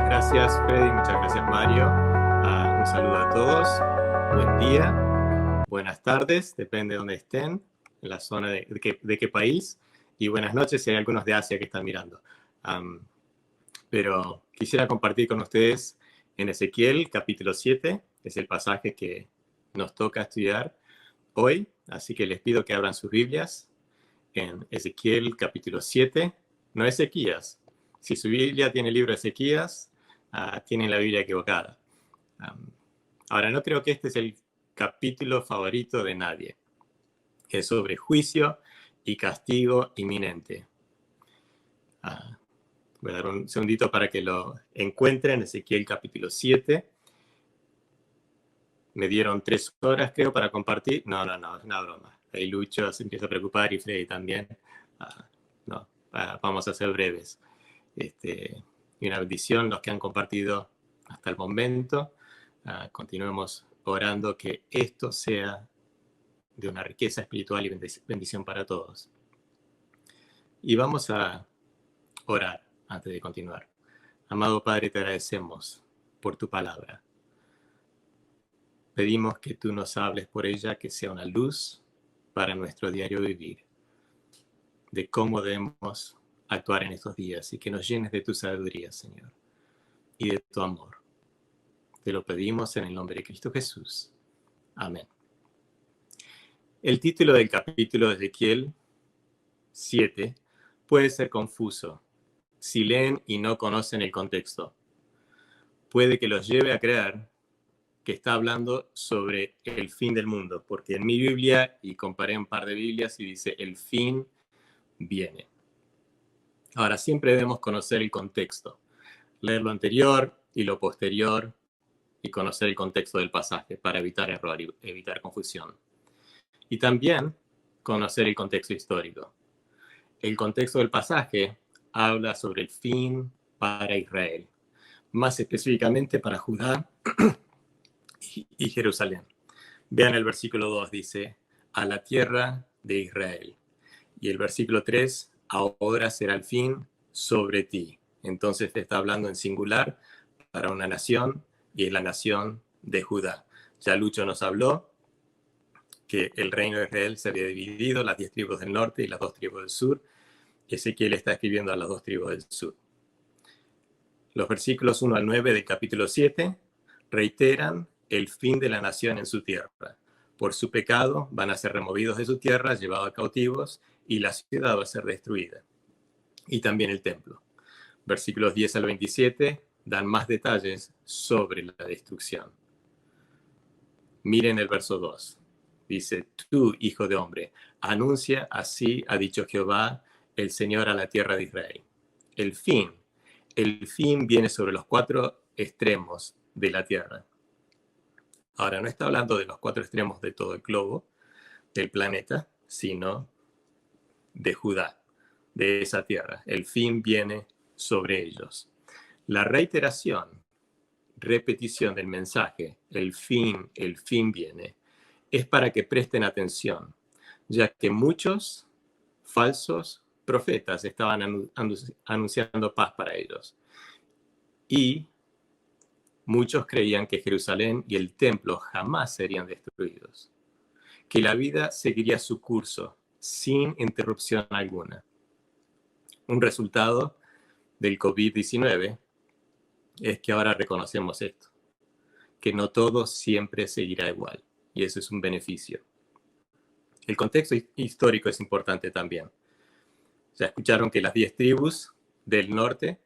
Muchas gracias, Freddy, muchas gracias, Mario. Un saludo a todos. Buen día, buenas tardes, depende de dónde estén, en la zona de qué país. Y buenas noches si hay algunos de Asia que están mirando. Pero quisiera compartir con ustedes en Ezequiel, capítulo 7. Es el pasaje que nos toca estudiar hoy. Así que les pido que abran sus Biblias en Ezequiel, capítulo 7. No Ezequías. Si su Biblia tiene el libro de Ezequías, tienen la Biblia equivocada. Ahora, no creo que este es el capítulo favorito de nadie. Es sobre juicio y castigo inminente. Voy a dar un segundito para que lo encuentren. Ezequiel capítulo 7. Me dieron 3 horas, creo, para compartir. No, es una broma. Ahí Lucho se empieza a preocupar y Freddy también. Vamos a ser breves. Y una bendición los que han compartido hasta el momento. Continuemos orando que esto sea de una riqueza espiritual y bendición para todos. Y vamos a orar antes de continuar. Amado Padre, te agradecemos por tu palabra. Pedimos que tú nos hables por ella, que sea una luz para nuestro diario vivir, de cómo debemos actuar en estos días y que nos llenes de tu sabiduría, Señor, y de tu amor. Te lo pedimos en el nombre de Cristo Jesús. Amén. El título del capítulo de Ezequiel 7 puede ser confuso si leen y no conocen el contexto. Puede que los lleve a creer que está hablando sobre el fin del mundo, porque en mi Biblia, y comparé un par de Biblias, y dice el fin viene. Ahora, siempre debemos conocer el contexto, leer lo anterior y lo posterior, y conocer el contexto del pasaje para evitar error y evitar confusión. Y también conocer el contexto histórico. El contexto del pasaje habla sobre el fin para Israel, más específicamente para Judá y Jerusalén. Vean el versículo 2, dice, a la tierra de Israel. Y el versículo 3, ahora será el fin sobre ti. Entonces te está hablando en singular para una nación, y es la nación de Judá. Ya Lucho nos habló que el reino de Israel se había dividido, las 10 tribus del norte y las 2 tribus del sur. Ezequiel está escribiendo a las 2 tribus del sur. Los versículos 1 al 9 del capítulo 7 reiteran el fin de la nación en su tierra. Por su pecado van a ser removidos de su tierra, llevados cautivos, y la ciudad va a ser destruida. Y también el templo. Versículos 10 al 27 dan más detalles sobre la destrucción. Miren el verso 2. Dice, tú, hijo de hombre, anuncia, así ha dicho Jehová, el Señor, a la tierra de Israel. El fin viene sobre los 4 extremos de la tierra. Ahora, no está hablando de los 4 extremos de todo el globo, del planeta, sino de Judá, de esa tierra. El fin viene sobre ellos. La repetición del mensaje, el fin viene, es para que presten atención, ya que muchos falsos profetas estaban anunciando paz para ellos. Y muchos creían que Jerusalén y el templo jamás serían destruidos, que la vida seguiría su curso sin interrupción alguna. Un resultado del COVID-19 es que ahora reconocemos esto, que no todo siempre seguirá igual, y eso es un beneficio. El contexto histórico es importante también. Ya escucharon que las 10 tribus del norte,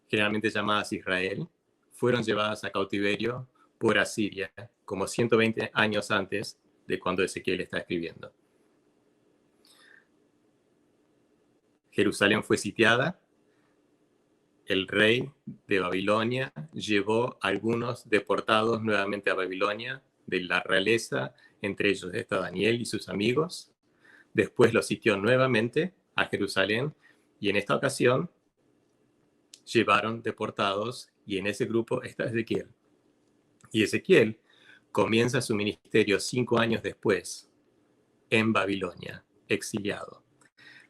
generalmente llamadas Israel, fueron llevadas a cautiverio por Asiria, como 120 años antes de cuando Ezequiel está escribiendo. Jerusalén fue sitiada. El rey de Babilonia llevó a algunos deportados nuevamente a Babilonia, de la realeza, entre ellos está Daniel y sus amigos. Después los sitió nuevamente a Jerusalén, y en esta ocasión llevaron deportados, y en ese grupo está Ezequiel. Y Ezequiel comienza su ministerio 5 años después, en Babilonia, exiliado.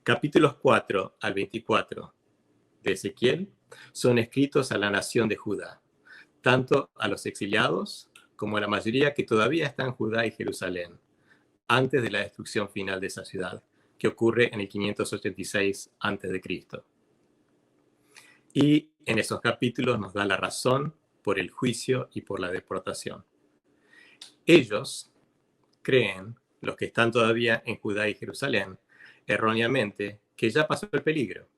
Capítulos 4 al 24 de Ezequiel son escritos a la nación de Judá, tanto a los exiliados como a la mayoría que todavía está en Judá y Jerusalén, antes de la destrucción final de esa ciudad, que ocurre en el 586 a.C. Y en esos capítulos nos da la razón por el juicio y por la deportación. Ellos creen, los que están todavía en Judá y Jerusalén, erróneamente, que ya pasó el peligro,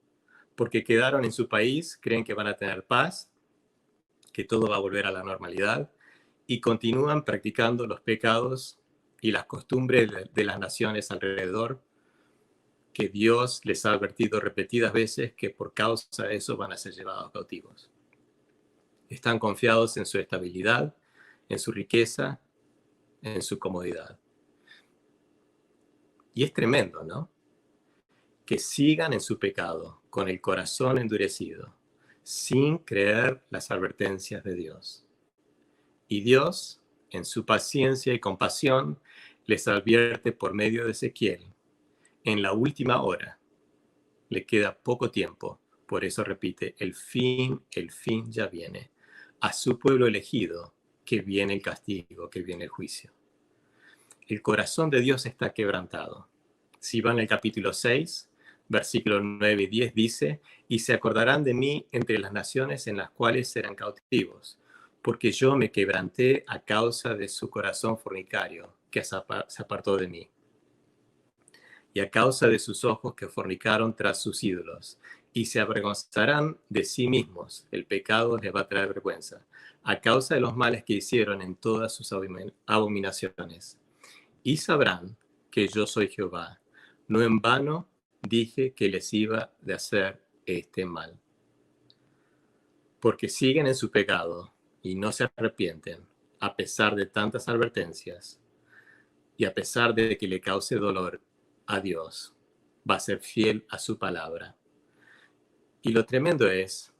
porque quedaron en su país, creen que van a tener paz, que todo va a volver a la normalidad, y continúan practicando los pecados y las costumbres de las naciones alrededor, que Dios les ha advertido repetidas veces que por causa de eso van a ser llevados cautivos. Están confiados en su estabilidad, en su riqueza, en su comodidad. Y es tremendo, ¿no? Que sigan en su pecado, con el corazón endurecido, sin creer las advertencias de Dios. Y Dios, en su paciencia y compasión, les advierte por medio de Ezequiel, en la última hora, le queda poco tiempo, por eso repite, el fin ya viene. A su pueblo elegido, que viene el castigo, que viene el juicio. El corazón de Dios está quebrantado. Si van al capítulo 6, versículos 9 y 10 dice, y se acordarán de mí entre las naciones en las cuales serán cautivos, porque yo me quebranté a causa de su corazón fornicario, que se apartó de mí, y a causa de sus ojos que fornicaron tras sus ídolos, y se avergonzarán de sí mismos, el pecado les va a traer vergüenza, a causa de los males que hicieron en todas sus abominaciones. Y sabrán que yo soy Jehová, no en vano dije que les iba de hacer este mal. Porque siguen en su pecado y no se arrepienten, a pesar de tantas advertencias, y a pesar de que le cause dolor a Dios, va a ser fiel a su palabra. Y lo tremendo es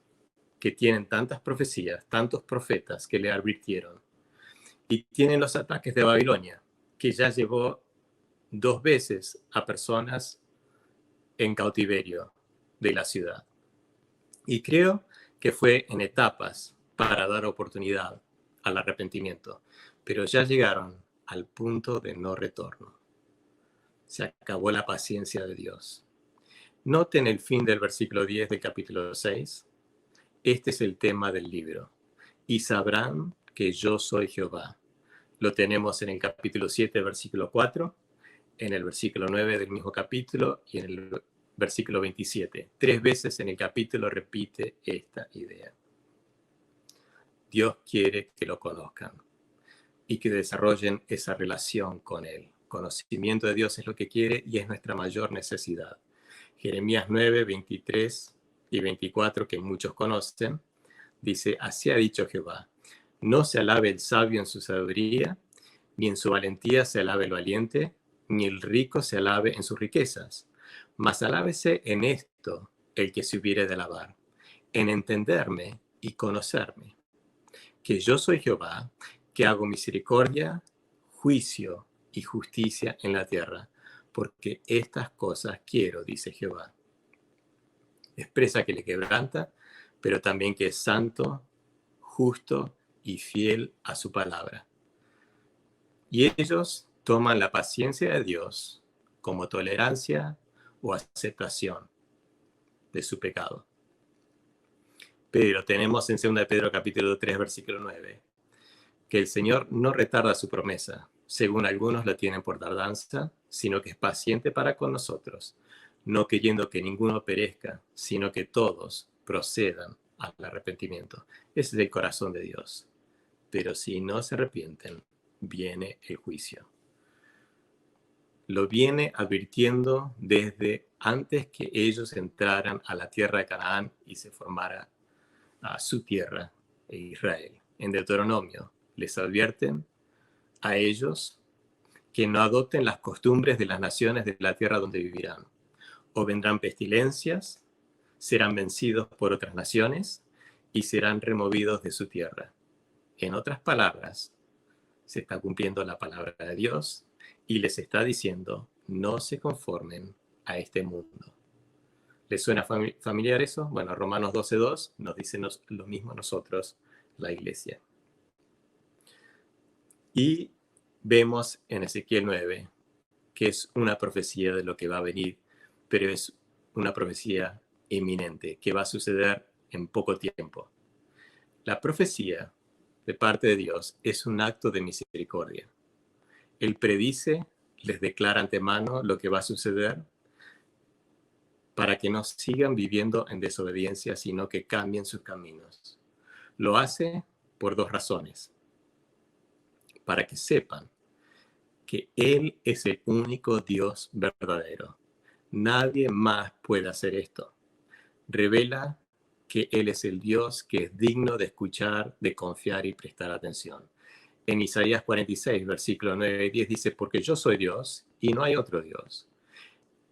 que tienen tantas profecías, tantos profetas que le advirtieron, y tienen los ataques de Babilonia, que ya llevó 2 veces a personas en cautiverio de la ciudad. Y creo que fue en etapas para dar oportunidad al arrepentimiento, pero ya llegaron al punto de no retorno. Se acabó la paciencia de Dios. Noten el fin del versículo 10 del capítulo 6. Este es el tema del libro. Y sabrán que yo soy Jehová. Lo tenemos en el capítulo 7, versículo 4, en el versículo 9 del mismo capítulo y en el versículo 27. 3 veces en el capítulo repite esta idea. Dios quiere que lo conozcan y que desarrollen esa relación con Él. Conocimiento de Dios es lo que quiere y es nuestra mayor necesidad. Jeremías 9, 23 y 24, que muchos conocen, dice, así ha dicho Jehová, no se alabe el sabio en su sabiduría, ni en su valentía se alabe el valiente, ni el rico se alabe en sus riquezas, mas alábese en esto el que se hubiere de alabar, en entenderme y conocerme, que yo soy Jehová, que hago misericordia, juicio y justicia en la tierra, porque estas cosas quiero, dice Jehová. Expresa que le quebranta, pero también que es santo, justo y fiel a su palabra. Y ellos toman la paciencia de Dios como tolerancia o aceptación de su pecado. Pero tenemos en 2 Pedro capítulo 3, versículo 9, que el Señor no retarda su promesa, según algunos la tienen por tardanza, sino que es paciente para con nosotros, no queriendo que ninguno perezca, sino que todos procedan al arrepentimiento. Ese es el corazón de Dios. Pero si no se arrepienten, viene el juicio. Lo viene advirtiendo desde antes que ellos entraran a la tierra de Canaán y se formara a su tierra, Israel. En Deuteronomio les advierten a ellos que no adopten las costumbres de las naciones de la tierra donde vivirán. O vendrán pestilencias, serán vencidos por otras naciones y serán removidos de su tierra. En otras palabras, se está cumpliendo la palabra de Dios y les está diciendo, no se conformen a este mundo. ¿Les suena familiar eso? Bueno, Romanos 12:2 nos dice lo mismo a nosotros, la iglesia. Y vemos en Ezequiel 9 que es una profecía de lo que va a venir, pero es una profecía inminente, que va a suceder en poco tiempo. La profecía de parte de Dios es un acto de misericordia. Él predice, les declara antemano lo que va a suceder para que no sigan viviendo en desobediencia, sino que cambien sus caminos. Lo hace por dos razones. Para que sepan que Él es el único Dios verdadero. Nadie más puede hacer esto. Revela que Él es el Dios que es digno de escuchar, de confiar y prestar atención. En Isaías 46, versículos 9 y 10 dice, porque yo soy Dios y no hay otro Dios.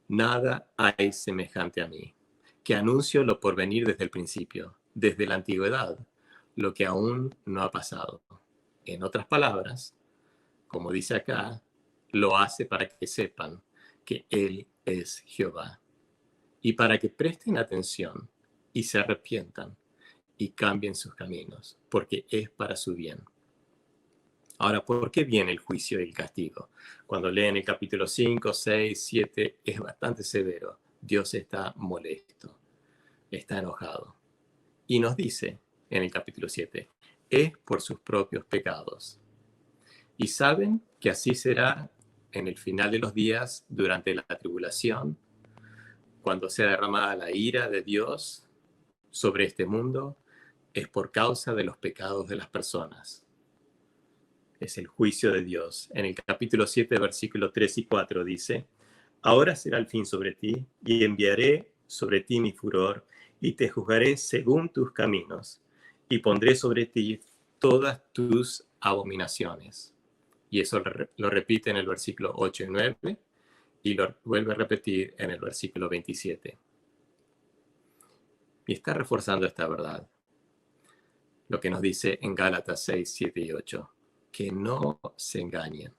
Nada hay semejante a mí, que anuncio lo por venir desde el principio, desde la antigüedad, lo que aún no ha pasado. En otras palabras, como dice acá, lo hace para que sepan que Él es Jehová y para que presten atención y se arrepientan y cambien sus caminos, porque es para su bien. Ahora, ¿por qué viene el juicio y el castigo? Cuando leen el capítulo 5, 6, 7, es bastante severo. Dios está molesto, está enojado. Y nos dice en el capítulo 7, es por sus propios pecados. Y saben que así será en el final de los días, durante la tribulación, cuando sea derramada la ira de Dios sobre este mundo, es por causa de los pecados de las personas. Es el juicio de Dios. En el capítulo 7, versículos 3 y 4 dice, ahora será el fin sobre ti, y enviaré sobre ti mi furor, y te juzgaré según tus caminos, y pondré sobre ti todas tus abominaciones. Y eso lo repite en el versículo 8 y 9, y lo vuelve a repetir en el versículo 27. Y está reforzando esta verdad. Lo que nos dice en Gálatas 6, 7 y 8. Que no se engañen.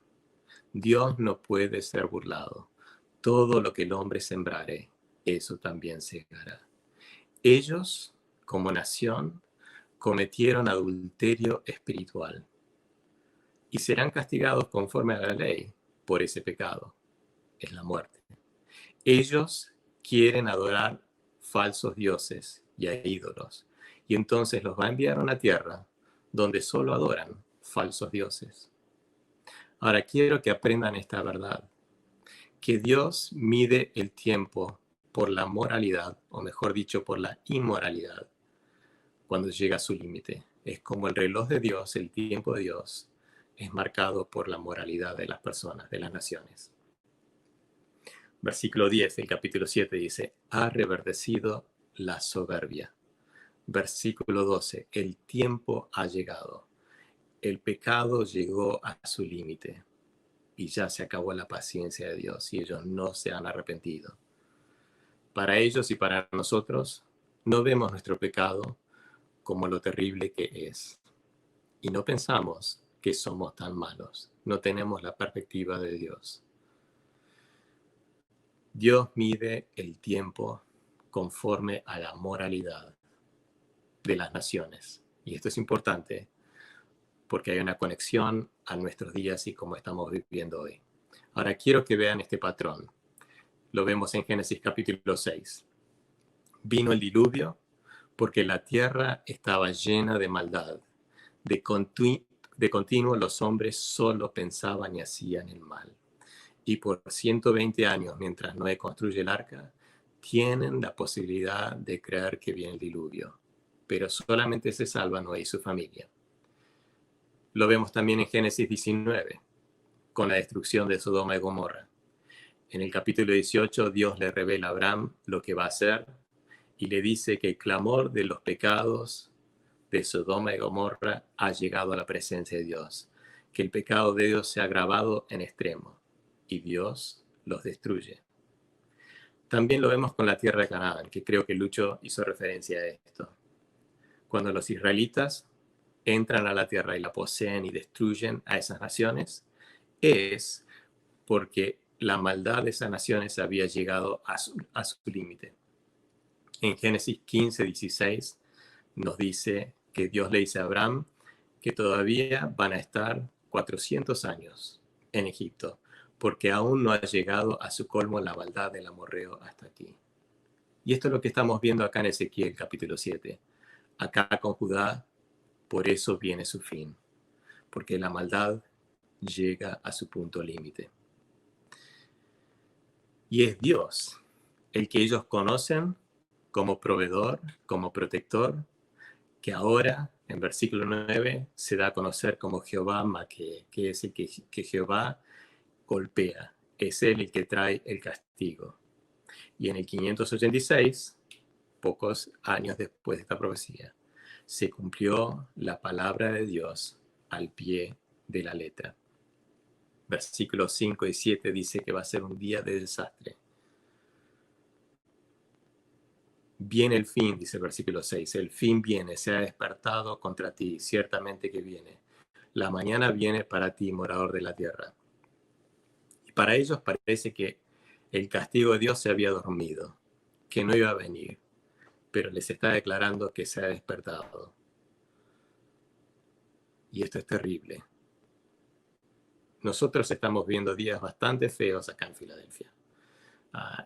Dios no puede ser burlado. Todo lo que el hombre sembrare, eso también segará. Ellos, como nación, cometieron adulterio espiritual y serán castigados conforme a la ley por ese pecado. Es la muerte. Ellos quieren adorar falsos dioses y a ídolos, y entonces los va a enviar a una tierra donde solo adoran falsos dioses. Ahora quiero que aprendan esta verdad, que Dios mide el tiempo por la moralidad, o mejor dicho, por la inmoralidad, cuando llega a su límite. Es como el reloj de Dios, el tiempo de Dios, es marcado por la moralidad de las personas, de las naciones. Versículo 10 del capítulo 7 dice, ha reverdecido la soberbia. Versículo 12, el tiempo ha llegado. El pecado llegó a su límite y ya se acabó la paciencia de Dios y ellos no se han arrepentido. Para ellos y para nosotros, no vemos nuestro pecado como lo terrible que es. Y no pensamos que somos tan malos. No tenemos la perspectiva de Dios. Dios mide el tiempo conforme a la moralidad de las naciones. Y esto es importante porque hay una conexión a nuestros días y cómo estamos viviendo hoy. Ahora quiero que vean este patrón. Lo vemos en Génesis capítulo 6. Vino el diluvio porque la tierra estaba llena de maldad. De continuo los hombres solo pensaban y hacían el mal. Y por 120 años, mientras Noé construye el arca, tienen la posibilidad de creer que viene el diluvio. Pero solamente se salva Noé y su familia. Lo vemos también en Génesis 19, con la destrucción de Sodoma y Gomorra. En el capítulo 18, Dios le revela a Abraham lo que va a hacer y le dice que el clamor de los pecados de Sodoma y Gomorra ha llegado a la presencia de Dios, que el pecado de Dios se ha agravado en extremo y Dios los destruye. También lo vemos con la tierra de Canaán, que creo que Lucho hizo referencia a esto. Cuando los israelitas entran a la tierra y la poseen y destruyen a esas naciones, es porque la maldad de esas naciones había llegado a su límite. En Génesis 15:16 nos dice que Dios le dice a Abraham que todavía van a estar 400 años en Egipto, porque aún no ha llegado a su colmo la maldad del amorreo hasta aquí. Y esto es lo que estamos viendo acá en Ezequiel capítulo 7. Acá con Judá, por eso viene su fin, porque la maldad llega a su punto límite. Y es Dios el que ellos conocen como proveedor, como protector, que ahora, en versículo 9, se da a conocer como Jehová Maque, que es el que Jehová golpea. Es él el que trae el castigo. Y en el 586, pocos años después de esta profecía, se cumplió la palabra de Dios al pie de la letra. Versículos 5 y 7 dice que va a ser un día de desastre. Viene el fin, dice el versículo 6, el fin viene, se ha despertado contra ti, ciertamente que viene. La mañana viene para ti, morador de la tierra. Y para ellos parece que el castigo de Dios se había dormido, que no iba a venir, pero les está declarando que se ha despertado. Y esto es terrible. Nosotros estamos viendo días bastante feos acá en Filadelfia.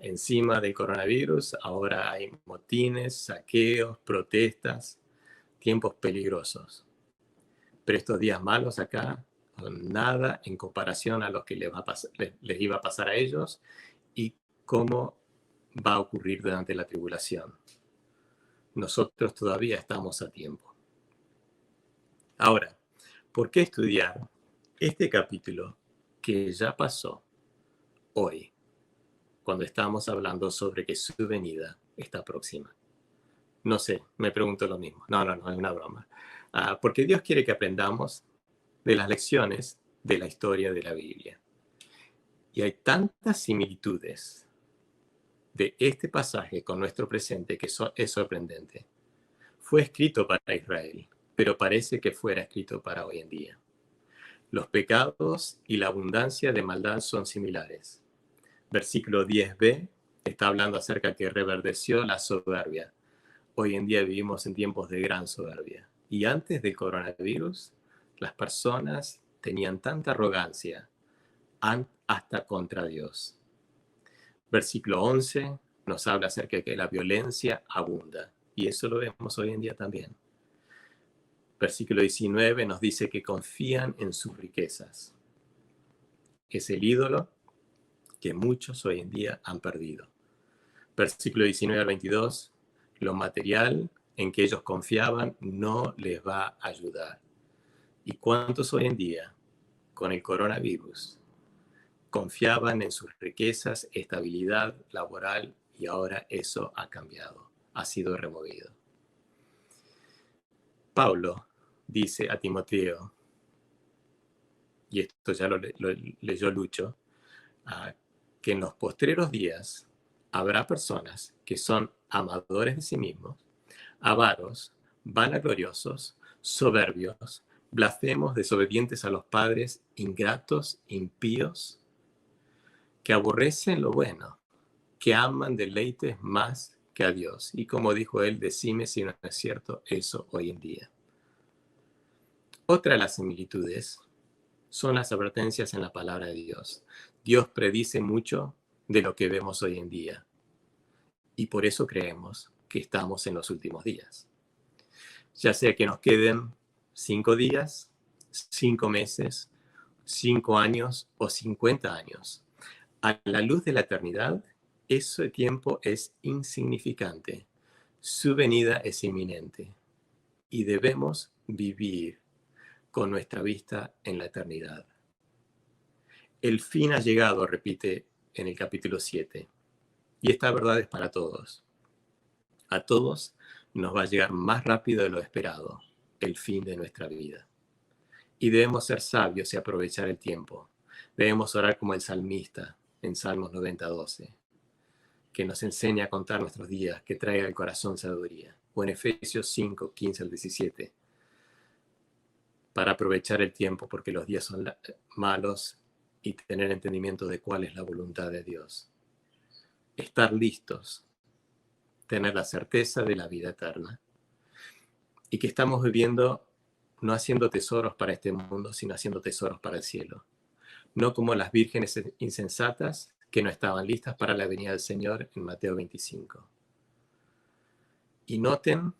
Encima del coronavirus, ahora hay motines, saqueos, protestas, tiempos peligrosos. Pero estos días malos acá son nada en comparación a los que les iba a pasar a ellos y cómo va a ocurrir durante la tribulación. Nosotros todavía estamos a tiempo. Ahora, ¿por qué estudiar este capítulo que ya pasó hoy, cuando estamos hablando sobre que su venida está próxima? No sé, me pregunto lo mismo. No, es una broma. Porque Dios quiere que aprendamos de las lecciones de la historia de la Biblia. Y hay tantas similitudes de este pasaje con nuestro presente que es sorprendente. Fue escrito para Israel, pero parece que fuera escrito para hoy en día. Los pecados y la abundancia de maldad son similares. Versículo 10b está hablando acerca que reverdeció la soberbia. Hoy en día vivimos en tiempos de gran soberbia. Y antes del coronavirus, las personas tenían tanta arrogancia hasta contra Dios. Versículo 11 nos habla acerca de que la violencia abunda. Y eso lo vemos hoy en día también. Versículo 19 nos dice que confían en sus riquezas. Es el ídolo que muchos hoy en día han perdido. Versículo 19 al 22, lo material en que ellos confiaban no les va a ayudar. ¿Y cuántos hoy en día, con el coronavirus, confiaban en sus riquezas, estabilidad laboral, y ahora eso ha cambiado, ha sido removido? Pablo dice a Timoteo, y esto ya lo leyó Lucho, que en los postreros días habrá personas que son amadores de sí mismos, avaros, vanagloriosos, soberbios, blasfemos, desobedientes a los padres, ingratos, impíos, que aborrecen lo bueno, que aman deleites más que a Dios. Y como dijo él, decime si no es cierto eso hoy en día. Otra de las similitudes son las advertencias en la palabra de Dios. Dios predice mucho de lo que vemos hoy en día. Y por eso creemos que estamos en los últimos días. Ya sea que nos queden 5 días, 5 meses, 5 años o 50 años. A la luz de la eternidad, ese tiempo es insignificante. Su venida es inminente. Y debemos vivir con nuestra vista en la eternidad. El fin ha llegado, repite en el capítulo 7. Y esta verdad es para todos. A todos nos va a llegar más rápido de lo esperado el fin de nuestra vida. Y debemos ser sabios y aprovechar el tiempo. Debemos orar como el salmista en Salmos 90:12, que nos enseña a contar nuestros días, que traiga al corazón sabiduría. O en Efesios 5:15 al 17, para aprovechar el tiempo porque los días son malos y tener entendimiento de cuál es la voluntad de Dios. Estar listos tener la certeza de la vida eterna y que estamos viviendo no haciendo tesoros para este mundo, sino haciendo tesoros para el cielo. No como las vírgenes insensatas que no estaban listas para la venida del Señor en Mateo 25. Y noten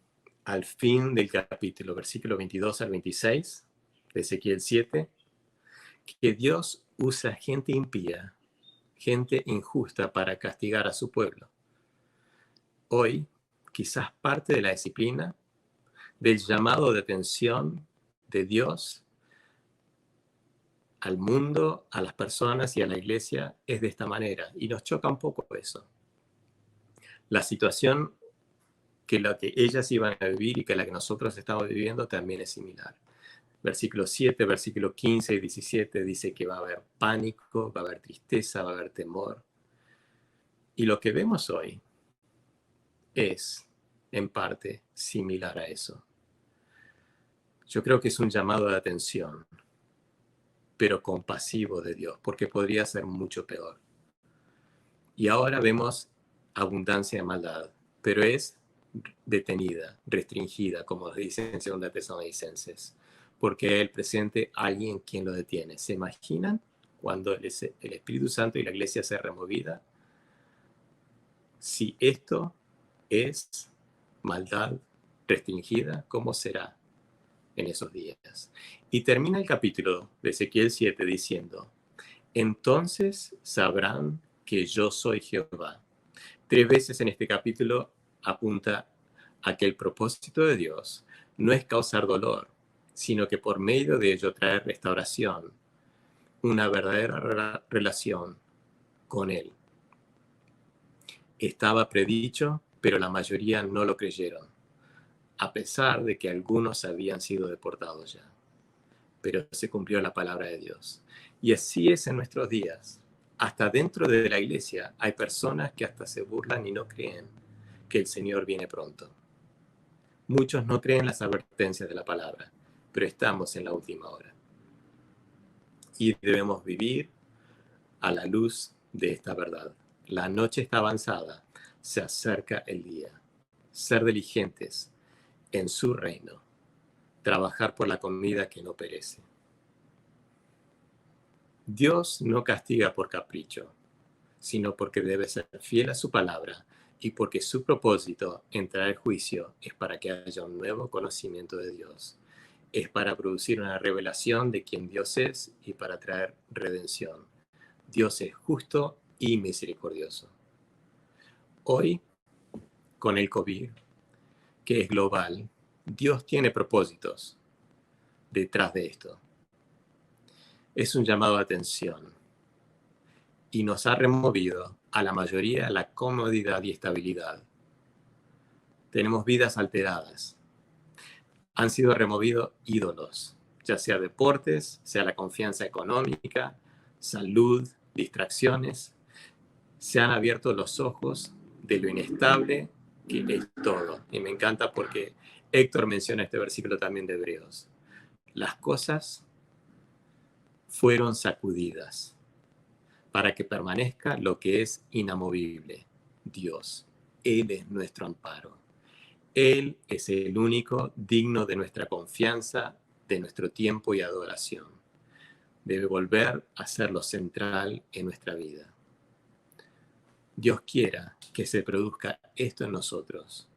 al fin del capítulo, versículo 22 al 26 de Ezequiel 7, que Dios usa gente impía, gente injusta para castigar a su pueblo. Hoy, quizás parte de la disciplina, del llamado de atención de Dios al mundo, a las personas y a la iglesia es de esta manera. Y nos choca un poco eso. La situación que la que ellas iban a vivir y que la que nosotros estamos viviendo también es similar. Versículo 7, versículo 15 y 17 dice que va a haber pánico, va a haber tristeza, va a haber temor. Y lo que vemos hoy es, en parte, similar a eso. Yo creo que es un llamado de atención, pero compasivo de Dios, porque podría ser mucho peor. Y ahora vemos abundancia de maldad, pero es detenida, restringida, como dice en 2 Tesalonicenses, porque el presente alguien quien lo detiene. ¿Se imaginan cuando el Espíritu Santo y la iglesia sea removida? Si esto es maldad restringida, ¿cómo será en esos días? Y termina el capítulo de Ezequiel 7 diciendo, entonces sabrán que yo soy Jehová. 3 veces en este capítulo apunta a que el propósito de Dios no es causar dolor, sino que por medio de ello traer restauración, una verdadera relación con Él. Estaba predicho, pero la mayoría no lo creyeron, a pesar de que algunos habían sido deportados ya. Pero se cumplió la palabra de Dios. Y así es en nuestros días. Hasta dentro de la iglesia hay personas que hasta se burlan y no creen que el Señor viene pronto. Muchos no creen las advertencias de la palabra, pero estamos en la última hora. Y debemos vivir a la luz de esta verdad. La noche está avanzada, se acerca el día. Ser diligentes en su reino, trabajar por la comida que no perece. Dios no castiga por capricho, sino porque debe ser fiel a su palabra y porque su propósito en traer juicio es para que haya un nuevo conocimiento de Dios. Es para producir una revelación de quién Dios es y para traer redención. Dios es justo y misericordioso. Hoy, con el COVID, que es global, Dios tiene propósitos detrás de esto. Es un llamado de atención y nos ha removido a la mayoría la comodidad y estabilidad. Tenemos vidas alteradas. Han sido removidos ídolos, ya sea deportes, sea la confianza económica, salud, distracciones. Se han abierto los ojos de lo inestable que es todo. Y me encanta porque Héctor menciona este versículo también de Hebreos. Las cosas fueron sacudidas para que permanezca lo que es inamovible, Dios. Él es nuestro amparo. Él es el único digno de nuestra confianza, de nuestro tiempo y adoración. Debe volver a ser lo central en nuestra vida. Dios quiera que se produzca esto en nosotros.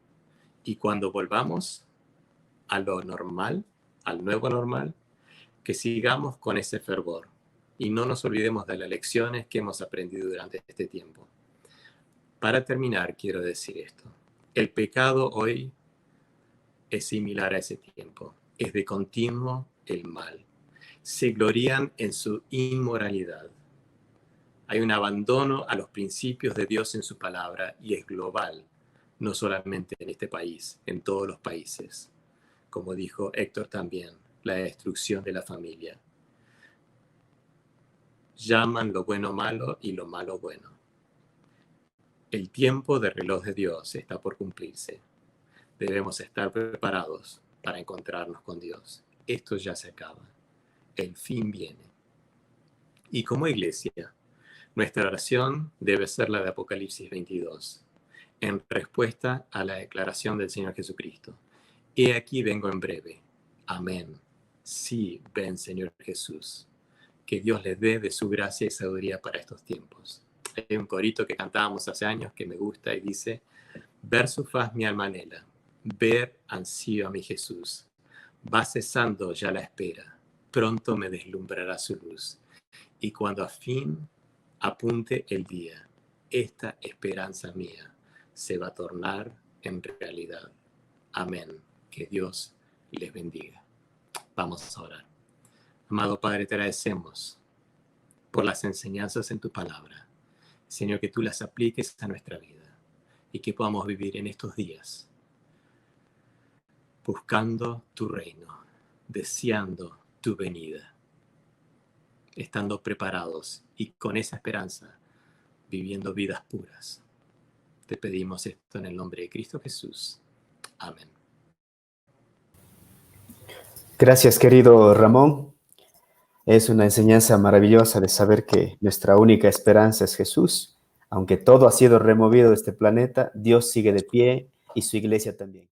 Y cuando volvamos a lo normal, al nuevo normal, que sigamos con ese fervor y no nos olvidemos de las lecciones que hemos aprendido durante este tiempo. Para terminar, quiero decir esto. El pecado hoy es similar a ese tiempo. Es de continuo el mal. Se glorían en su inmoralidad. Hay un abandono a los principios de Dios en su palabra y es global, no solamente en este país, en todos los países. Como dijo Héctor también, la destrucción de la familia. Llaman lo bueno malo y lo malo bueno. El tiempo del reloj de Dios está por cumplirse. Debemos estar preparados para encontrarnos con Dios. Esto ya se acaba. El fin viene. Y como iglesia, nuestra oración debe ser la de Apocalipsis 22. en respuesta a la declaración del Señor Jesucristo. He aquí vengo en breve. Amén. Sí, ven, Señor Jesús. Que Dios les dé de su gracia y sabiduría para estos tiempos. Hay un corito que cantábamos hace años que me gusta y dice: ver su faz mi alma anhela, ver ansío a mi Jesús. Va cesando ya la espera, pronto me deslumbrará su luz. Y cuando a fin apunte el día, esta esperanza mía se va a tornar en realidad. Amén. Que Dios les bendiga. Vamos a orar. Amado Padre, te agradecemos por las enseñanzas en tu palabra. Señor, que tú las apliques a nuestra vida y que podamos vivir en estos días buscando tu reino, deseando tu venida, estando preparados y con esa esperanza viviendo vidas puras. Te pedimos esto en el nombre de Cristo Jesús. Amén. Gracias, querido Ramón. Es una enseñanza maravillosa de saber que nuestra única esperanza es Jesús. Aunque todo ha sido removido de este planeta, Dios sigue de pie y su iglesia también.